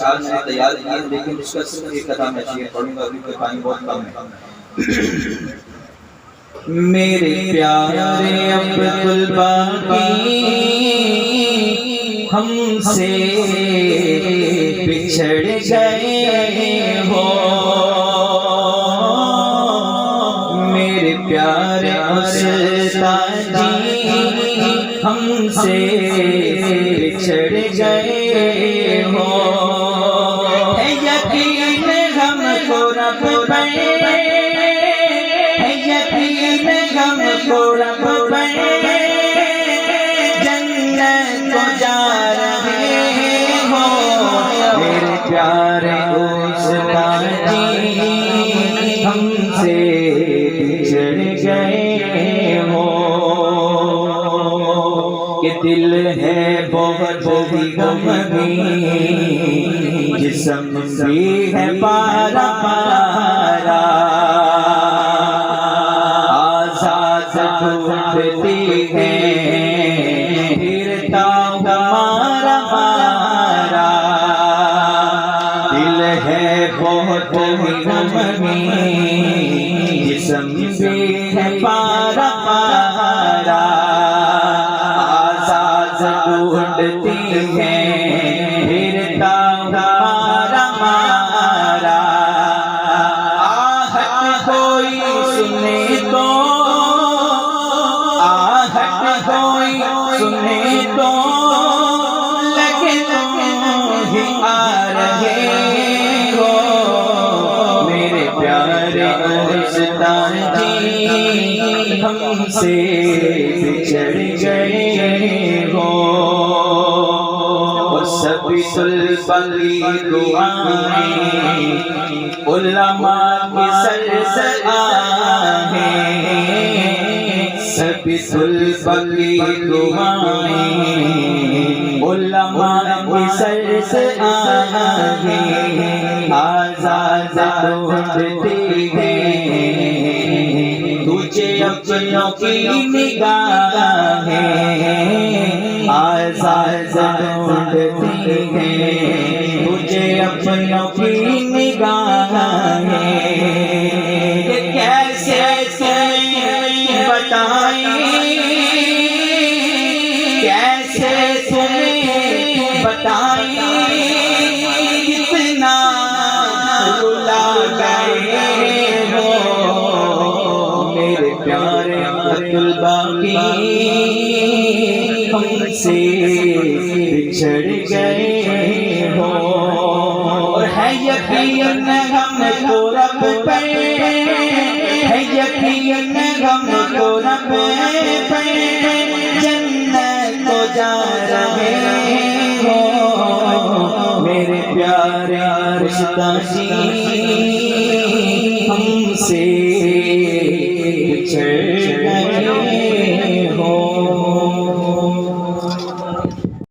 اشعار میں نے تیار کیے ہیں، لیکن اس کا صرف ایک قطعہ میں شعر پڑھوں گا کیونکہ ٹائم بہت کم ہے۔ میرے پیارے عبدالباقی ہم سے بچھڑ گئے ہو، میرے پیارے استاد جی ہم سے بچھڑ گئے ہو، ہے یقین ہم کو رب پہ، ہے یقین ہم کو رب پہ جنت کو جا رہے ہو، میرے پیارے استاد جی ہم سے بچھڑ گئے ہو، کہ دل ہے بہت ہی غمگین، جسم بھی ہے پارا پارا، آزاد ڈھونڈتی ہے پھرتا ہمارا مارا، دل ہے بہت ہی غمگین، جسم بھی ہے پارا پارا، ڈھونڈتی ہے پھرتا ہمارا مارا، آہٹ کوئی سنے تو، آہٹ کوئی سنے تو لگے تم ہی آ رہے ہو، میرے پیارے استاد جی ہم سے بچھڑ گئے ہو، اور سبھی الباقی دعائیں علماء کے سر سے آہیں، سبھی الباقی دعائیں علماء کے سر سے آہیں، آزاد ڈھونڈتی ہے تجھے اپنوں کی نگاہیں، آزاد ڈھونڈتی ہے تجھے اپنوں کی نگاہیں، کہ کیسے تمہیں بتائیں، کیسے تمہیں بتائیں کتنا رلا گئے ہو، میرے پیارے عبدالباقی ہم سے بچھڑ گئے ہو، اور ہے یقین ہم کو رب پہ، ہے یقین ہم کو رب پہ جنت کو جا رہے ہو، میرے پیارے استاد جی ہم سے